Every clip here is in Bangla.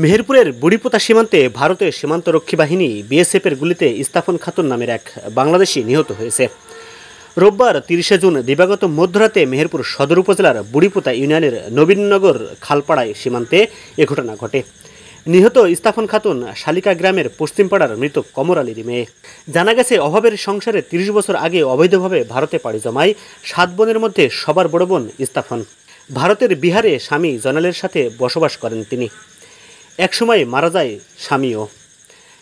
মেহেরপুরের বুড়িপোতা সীমান্তে ভারতের সীমান্তরক্ষী বাহিনী বিএসএফের গুলিতে ইস্তাফন খাতুন নামের এক বাংলাদেশি নিহত হয়েছে। রোববার 30 জুন দিবাগত মধ্যরাতে মেহেরপুর সদর উপজেলার বুড়িপোতা ইউনিয়নের নবীননগর খালপাড়ায় সীমান্তে এ ঘটনা ঘটে। নিহত ইস্তাফন খাতুন শালিকা গ্রামের পশ্চিমপাড়ার মৃত কমর আলীর মেয়ে। জানা গেছে, অভাবের সংসারে 30 বছর আগে অবৈধভাবে ভারতে পাড়ি জমায় 7 বোনের মধ্যে সবার বড় বোন ইস্তাফন। ভারতের বিহারে স্বামী জনালের সাথে বসবাস করেন তিনি। একসময় মারা যায় স্বামীও।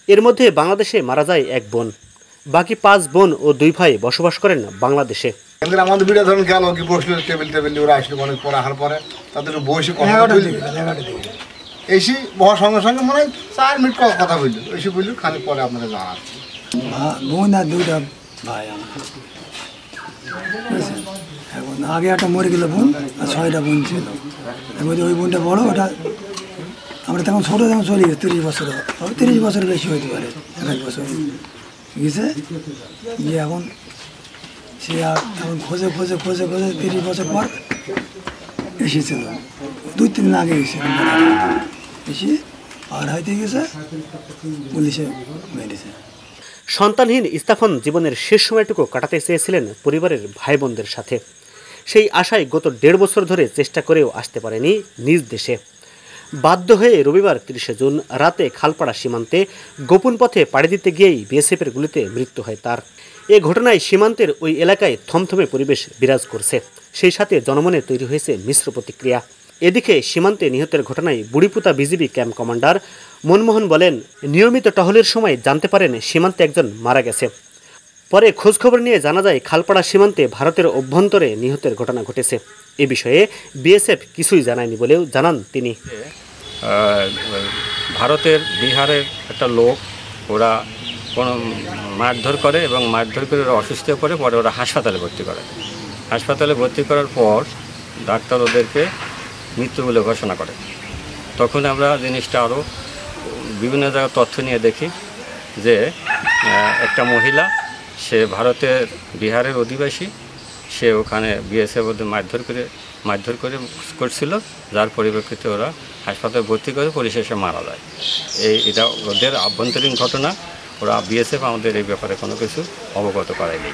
এর মধ্যে বাংলাদেশে মারা যায় এক বোন। বাকি 5 বোন ও 2 ভাই বসবাস করেন বাংলাদেশে। আমাদের বিড়া ধরুন গেল কি বসলো টেবিল ওরা আসলো অনেক পরে আহার পরে তাদের বসে কথা এসি বহার সঙ্গে সঙ্গে মনে হয় 4 মিনিট কথা বললো। এসে বললো খানিক পরে আপনারা জানাচ্ছি। বোন আর 2টা ভাই এখন আগে একটা মরে গেল বোন আর 6টা বোন ছিল। ওই বোনটা বড়, ওটা আমরা তখন ছোটো যখন চলে গেছে 30 বছর, 30 বছর বেশি হইতে পারে, 1 বছর গেছে গিয়ে এখন সে এখন খোঁজে 30 বছর পর এসেছিল। 2-3 দিন আগে এসে আর হইতে গেছে পুলিশে মেরেছে। সন্তানহীন ইস্তাফন জীবনের শেষ সময়টুকু কাটাতে চেয়েছিলেন পরিবারের ভাই বোনদের সাথে। সেই আশায় গত 1.5 বছর ধরে চেষ্টা করেও আসতে পারেনি নিজ দেশে। বাধ্য হয়ে রবিবার 30 জুন রাতে খালপাড়া সীমান্তে গোপন পথে পাড়ি দিতে গিয়েই বিএসএফের গুলিতে মৃত্যু হয় তার। এ ঘটনায় সীমান্তের ওই এলাকায় থমথমে পরিবেশ বিরাজ করছে। সেই সাথে জনমনে তৈরি হয়েছে মিশ্র প্রতিক্রিয়া। এদিকে সীমান্তে নিহতের ঘটনায় Buripota BGB camp commander Manmohan বলেন, নিয়মিত টহলের সময় জানতে পারেন সীমান্তে একজন মারা গেছে। পরে খোঁজখবর নিয়ে জানা যায় খালপাড়া সীমান্তে ভারতের অভ্যন্তরে নিহতের ঘটনা ঘটেছে। এ বিষয়ে বিএসএফ কিছুই জানায়নি বলেও জানান তিনি। ভারতের বিহারের একটা লোক ওরা কোনো মারধর করে এবং মারধর করে ওরা অসুস্থ করে পরে ওরা হাসপাতালে ভর্তি করে। হাসপাতালে ভর্তি করার পর ডাক্তার ওদেরকে মৃত্যু বলে ঘোষণা করে। তখন আমরা জিনিসটা আরও বিভিন্ন জায়গায় তথ্য নিয়ে দেখি যে একটা মহিলা, সে ভারতের বিহারের অধিবাসী, সে ওখানে বিএসএফ ওদের মারধর করছিল, যার পরিপ্রেক্ষিতে ওরা হাসপাতালে ভর্তি করে পরিশেষে মারা যায়। এটা ওদের আভ্যন্তরীণ ঘটনা। ওরা বিএসএফ আমাদের এই ব্যাপারে কোনো কিছু অবগত করায়নি।